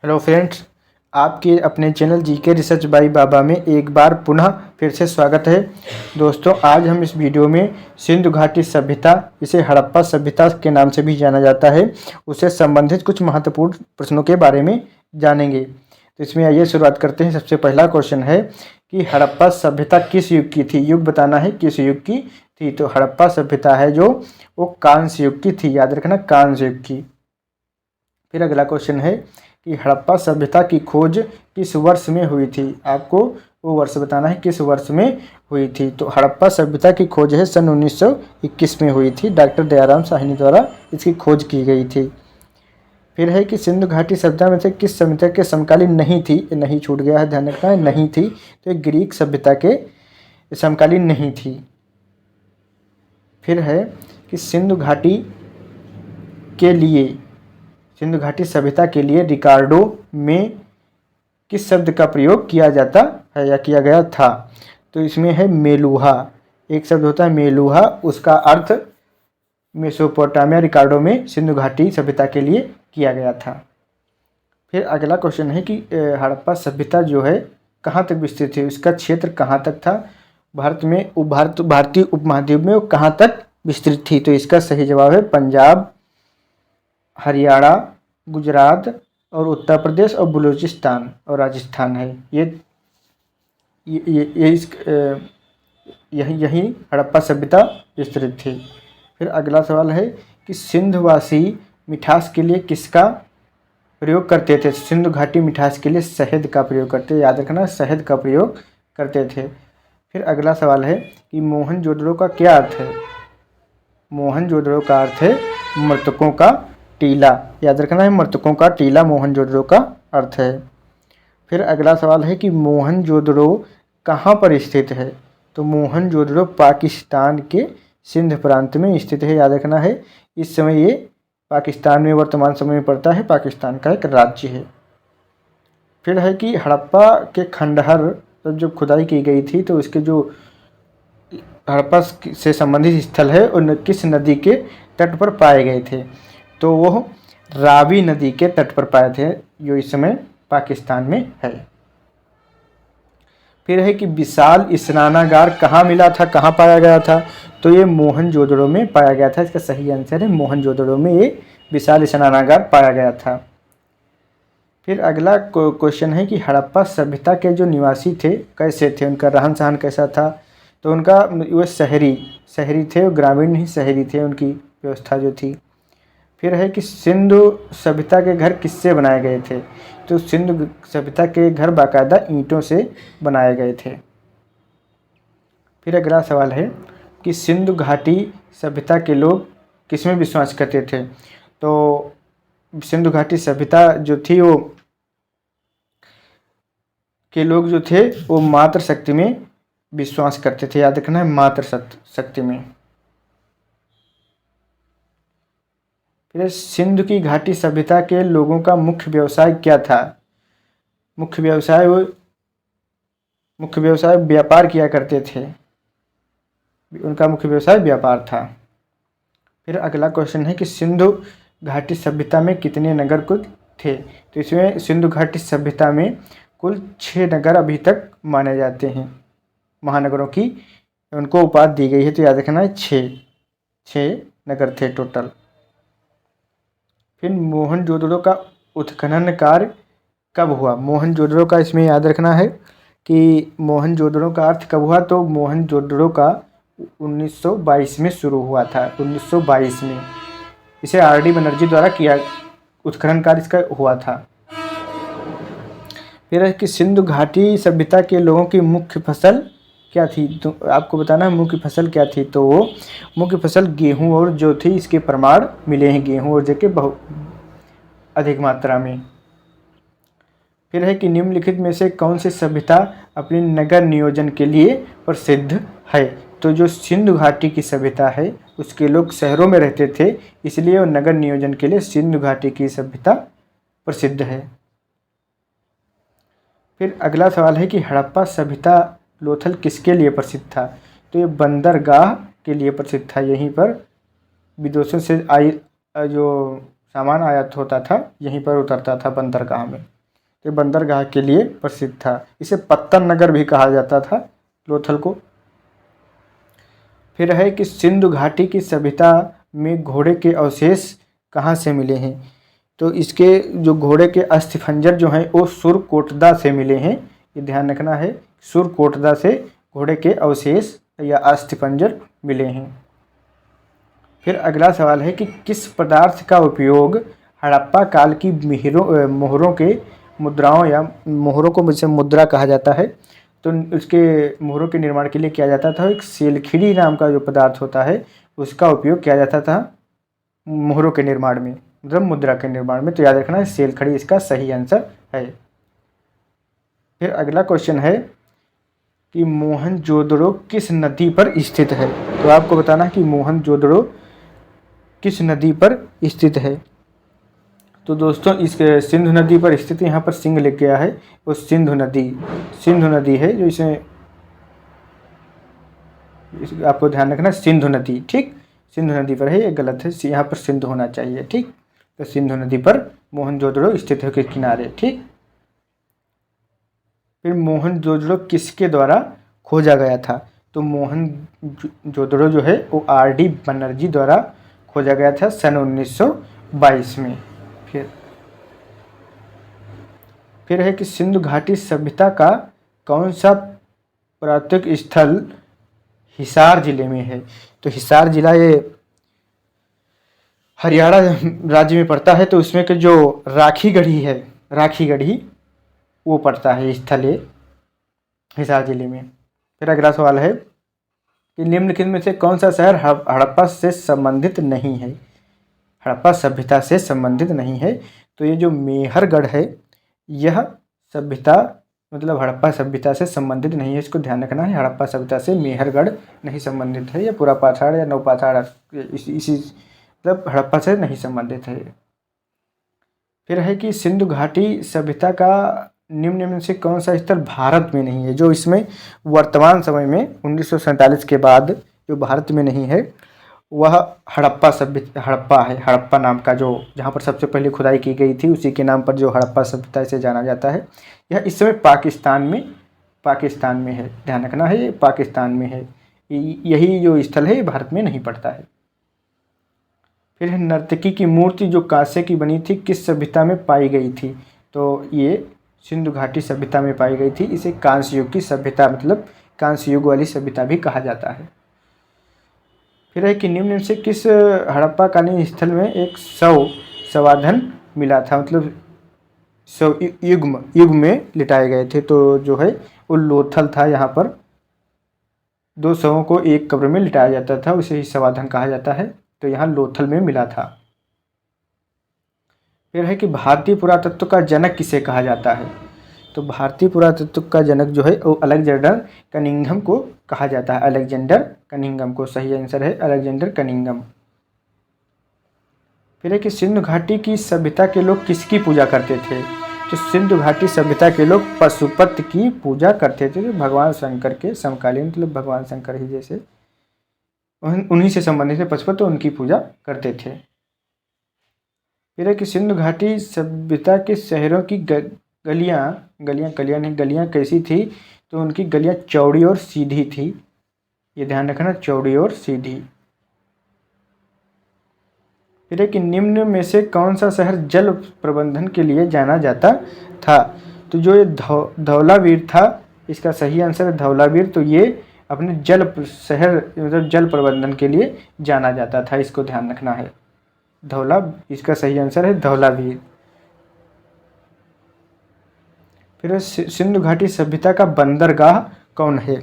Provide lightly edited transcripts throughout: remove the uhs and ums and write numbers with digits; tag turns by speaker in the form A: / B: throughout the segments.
A: Hello friends, आपके अपने channel GK research by बाबा में एक बार पुनः फिर से स्वागत है। दोस्तों, आज हम इस वीडियो में सिंधु घाटी सभ्यता, इसे हड़प्पा सभ्यता के नाम से भी जाना जाता है, उससे संबंधित कुछ महत्वपूर्ण प्रश्नों के बारे में जानेंगे। तो इसमें आइए शुरुआत करते हैं। सबसे पहला क्वेश्चन है कि हड़प्पा सभ्यता किस युग की थी। युग बताना है किस युग की थी। तो हड़प्पा सभ्यता है जो वो कांस्य युग की थी, याद रखना, कांस्य युग की। फिर अगला क्वेश्चन है कि हड़प्पा सभ्यता की खोज किस वर्ष में हुई थी। आपको वो वर्ष बताना है किस वर्ष में हुई थी। तो हड़प्पा सभ्यता की खोज है सन 1921 में हुई थी। डॉक्टर दयाराम साहनी द्वारा इसकी खोज की गई थी। फिर है कि सिंधु घाटी सभ्यता में से किस सभ्यता के समकालीन नहीं थी। ये नहीं छूट गया है, ध्यान रखना है, नहीं थी। तो ये ग्रीक सभ्यता के समकालीन नहीं थी। फिर है कि सिंधु घाटी सभ्यता के लिए रिकार्डो में किस शब्द का प्रयोग किया जाता है या किया गया था। तो इसमें है मेलुहा। एक शब्द होता है मेलुहा, उसका अर्थ मेसोपोटामिया रिकार्डो में सिंधु घाटी सभ्यता के लिए किया गया था। फिर अगला क्वेश्चन है कि हड़प्पा सभ्यता जो है कहाँ तक विस्तृत थी, उसका क्षेत्र कहाँ तक था भारतीय उपमहाद्वीप में, वो कहाँ तक विस्तृत थी। तो इसका सही जवाब है पंजाब, हरियाणा, गुजरात और उत्तर प्रदेश और बलूचिस्तान और राजस्थान है। यही हड़प्पा सभ्यता विस्तृत थी। फिर अगला सवाल है कि सिंधवासी मिठास के लिए किसका प्रयोग करते थे। सिंधु घाटी मिठास के लिए शहद का प्रयोग करते, याद रखना, शहद का प्रयोग करते थे। फिर अगला सवाल है कि मोहनजोदड़ो का क्या अर्थ है। मोहनजोदड़ो का अर्थ है मृतकों का टीला, याद रखना है, मृतकों का टीला मोहनजोदड़ो का अर्थ है। फिर अगला सवाल है कि मोहनजोदड़ो कहाँ पर स्थित है। तो मोहनजोदड़ो पाकिस्तान के सिंध प्रांत में स्थित है, याद रखना है। इस समय ये पाकिस्तान में वर्तमान समय में पड़ता है, पाकिस्तान का एक राज्य है। फिर है कि हड़प्पा के खंडहर जब खुदाई की गई थी तो इसके जो हड़प्पा से संबंधित स्थल है उन किस नदी के तट पर पाए गए थे। तो वो रावी नदी के तट पर पाए थे, जो इस समय पाकिस्तान में है। फिर है कि विशाल स्नानागार कहाँ मिला था, कहाँ पाया गया था। तो ये मोहनजोदड़ो में पाया गया था। इसका सही आंसर है मोहनजोदड़ो में ये विशाल स्नानागार पाया गया था। फिर अगला क्वेश्चन है कि हड़प्पा सभ्यता के जो निवासी थे कैसे थे, उनका रहन सहन कैसा था। तो उनका वो शहरी थे, वो ग्रामीण नहीं शहरी थे, उनकी व्यवस्था जो थी। फिर है कि सिंधु सभ्यता के घर किससे बनाए गए थे। तो सिंधु सभ्यता के घर बाकायदा ईंटों से बनाए गए थे। फिर अगला सवाल है कि सिंधु घाटी सभ्यता के लोग किसमें विश्वास करते थे। तो सिंधु घाटी सभ्यता जो थी वो के लोग जो थे वो मातृ शक्ति में विश्वास करते थे, याद रखना है, मातृ शक्ति में। फिर सिंधु की घाटी सभ्यता के लोगों का मुख्य व्यवसाय क्या था। मुख्य व्यवसाय व्यापार किया करते थे, उनका मुख्य व्यवसाय व्यापार था। फिर अगला क्वेश्चन है कि सिंधु घाटी सभ्यता में कितने नगर कुल थे। तो इसमें सिंधु घाटी सभ्यता में कुल 6 नगर अभी तक माने जाते हैं, महानगरों की उनको उपाधि दी गई है। तो याद रखना है 6 नगर थे टोटल। फिर मोहनजोदड़ो का उत्खनन कार्य कब हुआ। मोहनजोदड़ो का इसमें याद रखना है कि मोहनजोदड़ो का अर्थ कब हुआ। तो मोहनजोदड़ो का 1922 में शुरू हुआ था, 1922 में। इसे आर.डी. बनर्जी द्वारा किया उत्खनन कार्य इसका हुआ था। फिर है कि सिंधु घाटी सभ्यता के लोगों की मुख्य फसल क्या थी। तो आपको बताना है मुख्य फसल क्या थी। तो वो मुख्य फसल गेहूं और जौ थी। इसके प्रमाण मिले हैं गेहूं और जौ के बहुत अधिक मात्रा में। फिर है कि निम्नलिखित में से कौन सी सभ्यता अपने नगर नियोजन के लिए प्रसिद्ध है। तो जो सिंधु घाटी की सभ्यता है उसके लोग शहरों में रहते थे, इसलिए वो नगर नियोजन के लिए सिंधु घाटी की सभ्यता प्रसिद्ध है। फिर अगला सवाल है कि हड़प्पा सभ्यता लोथल किसके लिए प्रसिद्ध था। तो ये बंदरगाह के लिए प्रसिद्ध था। यहीं पर विदेशों से आई जो सामान आयात होता था यहीं पर उतरता था बंदरगाह में। तो बंदरगाह के लिए प्रसिद्ध था। इसे पत्तन नगर भी कहा जाता था लोथल को। फिर है कि सिंधु घाटी की सभ्यता में घोड़े के अवशेष कहाँ से मिले हैं। तो इसके जो घोड़े के अस्थिपंजर जो हैं वो सुरकोटदा से मिले हैं। ये ध्यान रखना है, सुरकोटदा से घोड़े के अवशेष या अस्थिपंजर मिले हैं। फिर अगला सवाल है कि किस पदार्थ का उपयोग हड़प्पा काल की मोहरों के मुद्राओं या मोहरों को जैसे मुद्रा कहा जाता है तो उसके मोहरों के निर्माण के लिए किया जाता था। एक सेलखिड़ी नाम का जो पदार्थ होता है उसका उपयोग किया जाता था मोहरों के निर्माण में, मतलब मुद्रा के निर्माण में। तो याद रखना है सेलखड़ी इसका सही आंसर है। फिर अगला क्वेश्चन है कि मोहनजोदड़ो किस नदी पर स्थित है। तो आपको बताना है कि मोहनजोदड़ो किस नदी पर स्थित है। तो दोस्तों इस सिंधु नदी पर स्थित, यहाँ पर सिंह लिख गया है, वो सिंधु नदी है जो इसे आपको ध्यान रखना, सिंधु नदी, ठीक, सिंधु नदी पर है, ये गलत है, यहाँ पर सिंधु होना चाहिए, ठीक। तो सिंधु नदी पर मोहनजोदड़ो स्थित है के किनारे, ठीक। फिर मोहनजोदड़ो किसके द्वारा खोजा गया था। तो मोहनजोदड़ो जो है वो R.D. बनर्जी द्वारा खोजा गया था सन 1922 में। फिर है कि सिंधु घाटी सभ्यता का कौन सा पुरातत्व स्थल हिसार जिले में है। तो हिसार जिला ये हरियाणा राज्य में पड़ता है। तो उसमें के जो राखी गढ़ी वो पड़ता है स्थल ये हिसार जिले में। फिर अगला सवाल है कि निम्नलिखित में से कौन सा शहर हड़प्पा से संबंधित नहीं है, हड़प्पा सभ्यता से संबंधित नहीं है। तो ये जो मेहरगढ़ है यह सभ्यता मतलब हड़प्पा सभ्यता से संबंधित नहीं है, इसको ध्यान रखना है। हड़प्पा सभ्यता से मेहरगढ़ नहीं संबंधित है, या पुरापाषाण या नवपाषाण इसी मतलब हड़प्पा से नहीं संबंधित है। फिर है कि सिंधु घाटी सभ्यता का निम्न में से कौन सा स्थल भारत में नहीं है। जो इसमें वर्तमान समय में 1947 के बाद जो भारत में नहीं है वह हड़प्पा है। हड़प्पा नाम का जो जहाँ पर सबसे पहले खुदाई की गई थी उसी के नाम पर जो हड़प्पा सभ्यता से जाना जाता है। यह इस समय पाकिस्तान में है, ध्यान रखना है, ये पाकिस्तान में है। यही जो स्थल है भारत में नहीं पड़ता है। फिर है नर्तकी की मूर्ति जो कांसे की बनी थी किस सभ्यता में पाई गई थी। तो ये सिंधु घाटी सभ्यता में पाई गई थी। इसे कांस्य युग की सभ्यता मतलब कांस्य युग वाली सभ्यता भी कहा जाता है। फिर है कि निम्न से किस हड़प्पा कालीन स्थल में एक शवाधन मिला था, मतलब युग में लिटाए गए थे। तो जो है वो लोथल था, यहाँ पर 2 शवों को एक कब्र में लिटाया जाता था, उसे ही शवाधन कहा जाता है। तो यहाँ लोथल में मिला था। फिर है कि भारतीय पुरातत्व का जनक किसे कहा जाता है। तो भारतीय पुरातत्व का जनक जो है वो अलेक्जेंडर कनिंघम को कहा जाता है। अलेक्जेंडर कनिंघम को सही आंसर है, अलेक्जेंडर कनिंघम। फिर है कि सिंधु घाटी की सभ्यता के लोग किसकी पूजा करते थे। तो सिंधु घाटी सभ्यता के लोग पशुपति की पूजा करते थे, जो भगवान शंकर के समकालीन, मतलब भगवान शंकर ही जैसे उन्हीं से संबंधित थे पशुपति, तो उनकी पूजा करते थे। फिर है कि सिंधु घाटी सभ्यता के शहरों की गलियां कैसी थी। तो उनकी गलियां चौड़ी और सीधी थी, ये ध्यान रखना, चौड़ी और सीधी। फिर है कि निम्न में से कौन सा शहर जल प्रबंधन के लिए जाना जाता था। तो जो ये धौलावीर था, इसका सही आंसर है धौलावीर। तो ये अपने शहर मतलब जल प्रबंधन के लिए जाना जाता था, इसको ध्यान रखना है। इसका सही आंसर है धौलावीर। फिर सिंधु घाटी सभ्यता का बंदरगाह कौन है।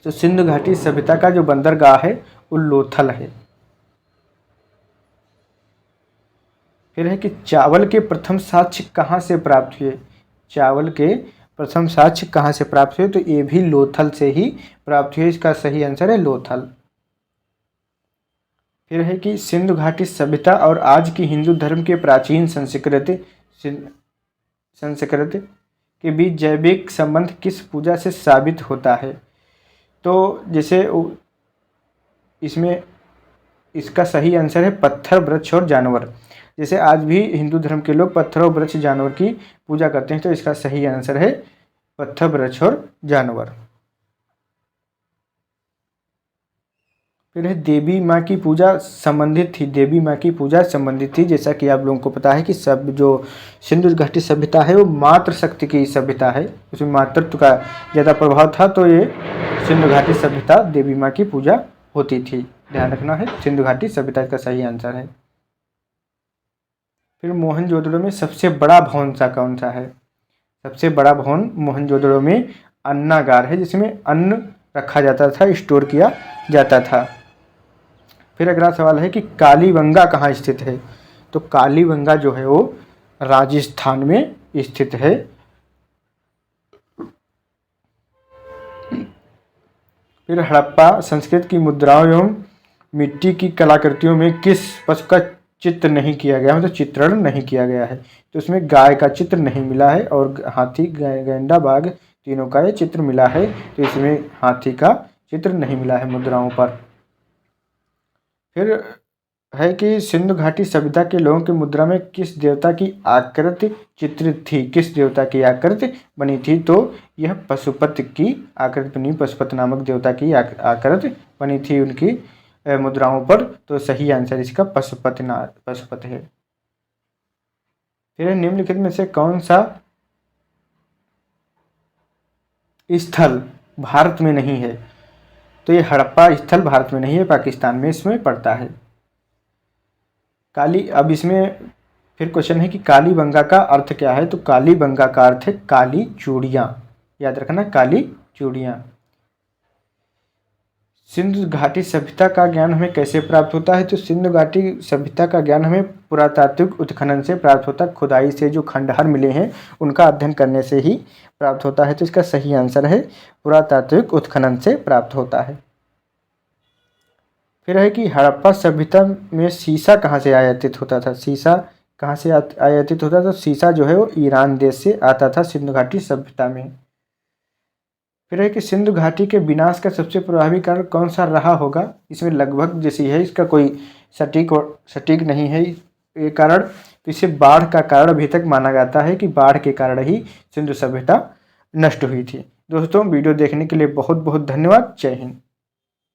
A: तो सिंधु घाटी सभ्यता का जो बंदरगाह है वो लोथल है। फिर है कि चावल के प्रथम साक्ष्य कहाँ से प्राप्त हुए। चावल के प्रथम साक्ष्य कहाँ से प्राप्त हुए। तो ये भी लोथल से ही प्राप्त हुए, इसका सही आंसर है लोथल। फिर है कि सिंधु घाटी सभ्यता और आज की हिंदू धर्म के प्राचीन संस्कृति के बीच जैविक संबंध किस पूजा से साबित होता है। तो जैसे इसमें इसका सही आंसर है पत्थर, वृक्ष और जानवर। जैसे आज भी हिंदू धर्म के लोग पत्थर और वृक्ष जानवर की पूजा करते हैं, तो इसका सही आंसर है पत्थर, वृक्ष और जानवर। फिर है देवी माँ की पूजा संबंधित थी। देवी माँ की पूजा संबंधित थी, जैसा कि आप लोगों को पता है कि सब जो सिंधु घाटी सभ्यता है वो मातृ शक्ति की सभ्यता है, उसमें मातृत्व का ज़्यादा प्रभाव था, तो ये सिंधु घाटी सभ्यता देवी माँ की पूजा होती थी। ध्यान रखना है, सिंधु घाटी सभ्यता का सही आंसर है। फिर मोहनजोदड़ो में सबसे बड़ा भवन सा कौन सा है? सबसे बड़ा भवन मोहनजोदड़ो में अन्नागार है, जिसमें अन्न रखा जाता था, स्टोर किया जाता था। फिर अगला सवाल है कि कालीबंगा कहाँ स्थित है? तो कालीबंगा जो है वो राजस्थान में स्थित है। फिर हड़प्पा संस्कृत की मुद्राओं एवं मिट्टी की कलाकृतियों में किस पशु का चित्र नहीं किया गया, मतलब चित्रण नहीं किया गया है? तो उसमें गाय का चित्र नहीं मिला है, और हाथी, गैंडा, बाघ तीनों का ये चित्र मिला है, तो इसमें हाथी का चित्र नहीं मिला है मुद्राओं पर। फिर है कि सिंधु घाटी सभ्यता के लोगों की मुद्रा में किस देवता की आकृति चित्रित थी? किस देवता की आकृति बनी थी? तो यह पशुपति की आकृति बनी, पशुपति नामक देवता की आकृति बनी थी उनकी मुद्राओं पर, तो सही आंसर इसका पशुपति है। फिर निम्नलिखित में से कौन सा स्थल भारत में नहीं है? तो ये हड़प्पा स्थल भारत में नहीं है, पाकिस्तान में इसमें पड़ता है। अब इसमें फिर क्वेश्चन है कि कालीबंगा का अर्थ क्या है? तो कालीबंगा का अर्थ है काली चूड़ियाँ, याद रखना, काली चूड़ियाँ। सिंधु घाटी सभ्यता का ज्ञान हमें कैसे प्राप्त होता है? तो सिंधु घाटी सभ्यता का ज्ञान हमें पुरातात्विक उत्खनन से प्राप्त होता है, खुदाई से जो खंडहर मिले हैं उनका अध्ययन करने से ही प्राप्त होता है, तो इसका सही आंसर है पुरातात्विक उत्खनन से प्राप्त होता है। फिर है कि हड़प्पा सभ्यता में शीशा कहाँ से आयातित होता था? शीशा कहाँ से आयातित होता था? शीशा जो है वो ईरान देश से आता था सिंधु घाटी सभ्यता में। फिर है कि सिंधु घाटी के विनाश का सबसे प्रभावी कारण कौन सा रहा होगा? इसमें लगभग जैसी है, इसका कोई सटीक नहीं है ये कारण, तो इसे बाढ़ का कारण अभी तक माना जाता है कि बाढ़ के कारण ही सिंधु सभ्यता नष्ट हुई थी। दोस्तों, वीडियो देखने के लिए बहुत बहुत धन्यवाद। जय हिंद।